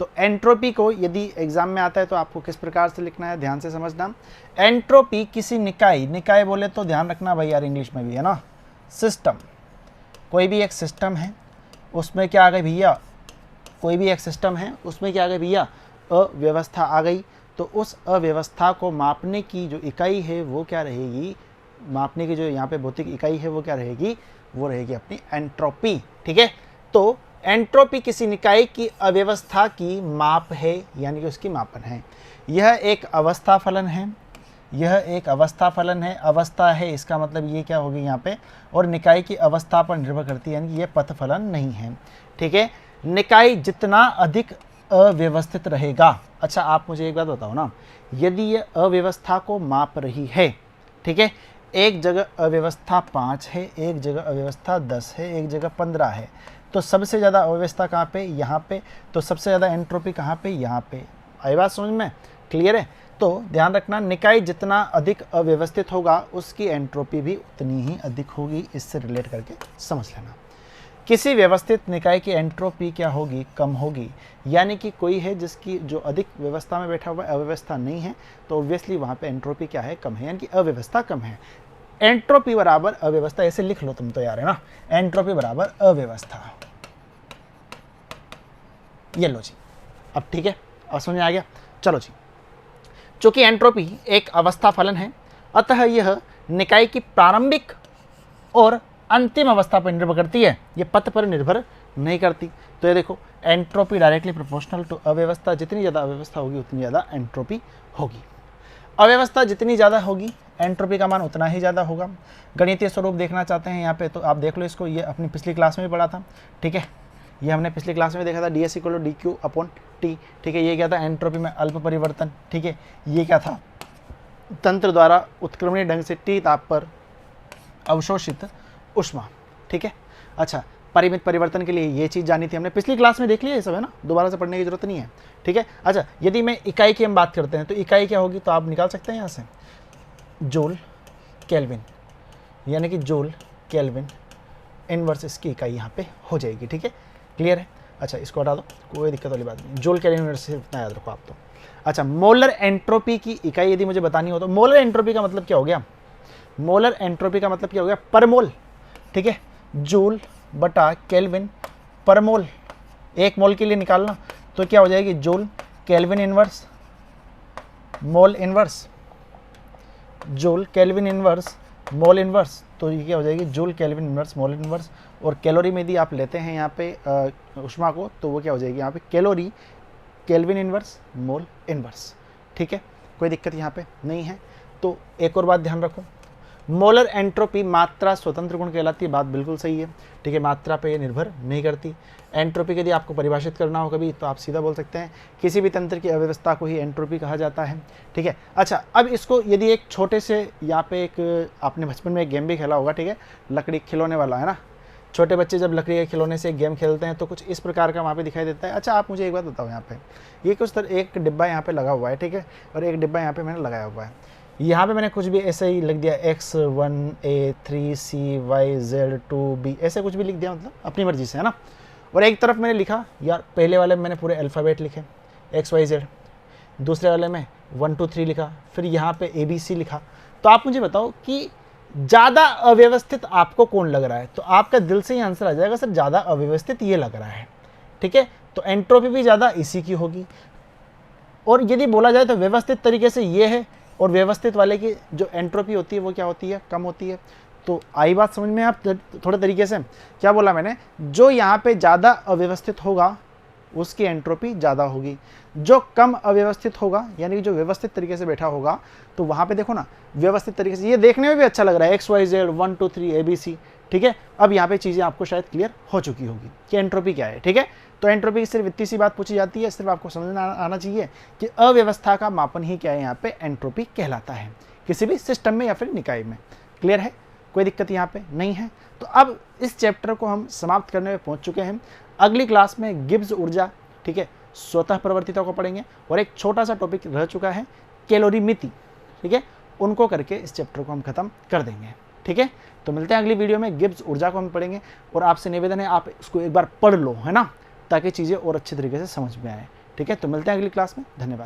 तो एंट्रोपी को यदि एग्जाम में आता है तो आपको किस प्रकार से लिखना है, ध्यान से समझना। एंट्रोपी किसी निकाय, निकाय बोले तो ध्यान रखना भाई यार, इंग्लिश में भी है ना, सिस्टम, कोई भी एक सिस्टम है उसमें क्या आ गई भैया, कोई भी एक सिस्टम है उसमें क्या आ गई भैया, अव्यवस्था आ गई। तो उस अव्यवस्था को मापने की जो इकाई है वो क्या रहेगी, मापने की जो यहाँ पे भौतिक इकाई है वो क्या रहेगी, वो रहेगी अपनी एंट्रोपी। ठीक है, तो एंट्रोपी किसी निकाय की अव्यवस्था की माप है, यानी कि उसकी मापन है। यह एक अवस्था फलन है, यह एक अवस्था फलन है, अवस्था है इसका मतलब ये क्या होगी यहाँ पे, और निकाय की अवस्था पर निर्भर करती है, यानी कि ये पथ फलन नहीं है। ठीक है, निकाय जितना अधिक अव्यवस्थित रहेगा। अच्छा आप मुझे एक बात बताओ ना, यदि ये अव्यवस्था को माप रही है, ठीक है, एक जगह अव्यवस्था 5 है, एक जगह अव्यवस्था 10 है, एक जगह 15 है, तो सबसे ज़्यादा अव्यवस्था कहाँ पे, यहाँ पे, तो सबसे ज़्यादा एंट्रोपी कहाँ पे, यहाँ पे। आई बात समझ में, क्लियर है। तो ध्यान रखना, निकाय जितना अधिक अव्यवस्थित होगा उसकी एंट्रोपी भी उतनी ही अधिक होगी, इससे रिलेट करके समझ लेना। किसी व्यवस्थित निकाय की एंट्रोपी क्या होगी, कम होगी, यानी कि कोई है जिसकी जो अधिक व्यवस्था में बैठा हुआ है, अव्यवस्था नहीं है, तो ऑब्वियसली वहाँ पे एंट्रोपी क्या है, कम है, यानी कि अव्यवस्था कम है। एंट्रोपी बराबर अव्यवस्था, ऐसे लिख लो तुम तो यार, है ना, एंट्रोपी बराबर अव्यवस्था, ये लो जी। अब ठीक है, अब समझ में आ गया। चलो जी, चूंकि एंट्रोपी एक अवस्था फलन है, अतः यह निकाय की प्रारंभिक और अंतिम अवस्था पर निर्भर करती है, ये पथ पर निर्भर नहीं करती। तो ये देखो, एंट्रोपी डायरेक्टली प्रोपोर्शनल टू अव्यवस्था, जितनी ज़्यादा अव्यवस्था होगी उतनी ज़्यादा एंट्रोपी होगी। अव्यवस्था जितनी ज़्यादा होगी एंट्रोपी का मान उतना ही ज़्यादा होगा। गणितीय स्वरूप देखना चाहते हैं यहाँ पे तो आप देख लो इसको, ये अपनी पिछली क्लास में भी पढ़ा था। ठीक है, ये हमने पिछली क्लास में देखा था, D S equal to D Q upon T. ठीक है, ये क्या था, एंट्रोपी में अल्प परिवर्तन। ठीक है, ये क्या था, तंत्र द्वारा उत्क्रमणीय ढंग से टी ताप पर अवशोषित ऊष्मा। ठीक है, अच्छा, परिमित परिवर्तन के लिए ये चीज़ जानी थी हमने, पिछली क्लास में देख लिया ये सब, है ना, दोबारा से पढ़ने की जरूरत नहीं है। ठीक है, अच्छा, यदि मैं इकाई की हम बात करते हैं तो इकाई क्या होगी, तो आप निकाल सकते हैं यहाँ से जूल केल्विन, यानी कि जूल केल्विन इनवर्स इसकी इकाई यहाँ पे हो जाएगी। ठीक है, क्लियर है। अच्छा, इसको हटा दो, कोई दिक्कत वाली बात नहीं, जूल केल्विन इनवर्स इतना याद रखो आप तो। अच्छा, मोलर एंट्रोपी की इकाई यदि मुझे बतानी हो तो मोलर एंट्रोपी का मतलब क्या हो गया, मोलर एंट्रोपी का मतलब क्या हो गया, पर मोल। ठीक है, जूल बटा केल्विन पर मोल, एक मोल के लिए निकालना तो क्या हो जाएगी, joule kelvin inverse mole inverse, joule kelvin inverse mole inverse, तो ये क्या हो जाएगी, joule kelvin inverse mole inverse. और कैलोरी में यदि आप लेते हैं यहाँ पे ऊष्मा को, तो वो क्या हो जाएगी यहाँ पे, calorie kelvin inverse mole inverse. ठीक है, कोई दिक्कत यहाँ पे नहीं है। तो एक और बात ध्यान रखो, मोलर एंट्रोपी मात्रा स्वतंत्र गुण कहलाती है, बात बिल्कुल सही है। ठीक है, मात्रा पे ये निर्भर नहीं करती। एंट्रोपी के यदि आपको परिभाषित करना हो कभी तो आप सीधा बोल सकते हैं, किसी भी तंत्र की अव्यवस्था को ही एंट्रोपी कहा जाता है। ठीक है, अच्छा, अब इसको यदि एक छोटे से यहाँ पे एक आपने बचपन में एक गेम भी खेला होगा, ठीक है, लकड़ी खिलौने वाला, है ना, छोटे बच्चे जब लकड़ी के खिलौने से एक गेम खेलते हैं तो कुछ इस प्रकार का वहाँ पे दिखाई देता है। अच्छा, आप मुझे एक बात बताओ, यहाँ पे ये कुछ तरह एक डिब्बा यहाँ पे लगा हुआ है, ठीक है, और एक डिब्बा यहाँ पे मैंने लगाया हुआ है, यहाँ पे मैंने कुछ भी ऐसे ही लिख दिया X1A 3CYZ2B, ऐसे कुछ भी लिख दिया, मतलब अपनी मर्जी से, है ना। और एक तरफ मैंने लिखा यार, पहले वाले में मैंने पूरे अल्फ़ाबेट लिखे XYZ, दूसरे वाले में 1 2 3 लिखा, फिर यहाँ पे ABC लिखा। तो आप मुझे बताओ कि ज़्यादा अव्यवस्थित आपको कौन लग रहा है, तो आपका दिल से ही आंसर आ जाएगा सर ज़्यादा अव्यवस्थित ये लग रहा है। ठीक है, तो एंट्रोपी भी ज़्यादा इसी की होगी। और यदि बोला जाए तो व्यवस्थित तरीके से ये है, और व्यवस्थित वाले की जो एंट्रोपी होती है वो क्या होती है, कम होती है। तो आई बात समझ में आप थोड़े तरीके से, क्या बोला मैंने, जो यहाँ पे ज़्यादा अव्यवस्थित होगा उसकी एंट्रोपी ज़्यादा होगी, जो कम अव्यवस्थित होगा यानी कि जो व्यवस्थित तरीके से बैठा होगा, तो वहाँ पे देखो ना, व्यवस्थित तरीके से ये देखने में भी अच्छा लग रहा है, XYZ 1 2 3 ABC। ठीक है, अब यहाँ पे चीज़ें आपको शायद क्लियर हो चुकी होगी कि एंट्रोपी क्या है। ठीक है, तो एंट्रोपी की सिर्फ इतनी सी बात पूछी जाती है, सिर्फ आपको समझना आना चाहिए कि अव्यवस्था का मापन ही क्या है, यहाँ पे एंट्रोपी कहलाता है, किसी भी सिस्टम में या फिर निकाय में। क्लियर है, कोई दिक्कत यहाँ पे नहीं है। तो अब इस चैप्टर को हम समाप्त करने में पहुँच चुके हैं। अगली क्लास में गिब्स ऊर्जा, ठीक है, स्वतः प्रवर्तिता को पढ़ेंगे, और एक छोटा सा टॉपिक रह चुका है कैलोरीमिति, ठीक है, उनको करके इस चैप्टर को हम खत्म कर देंगे। ठीक है, तो मिलते हैं अगली वीडियो में, गिब्स ऊर्जा को हम पढ़ेंगे, और आपसे निवेदन है आप इसको एक बार पढ़ लो, है ना, ताकि चीज़ें और अच्छे तरीके से समझ में आए। ठीक है, तो मिलते हैं अगली क्लास में। धन्यवाद।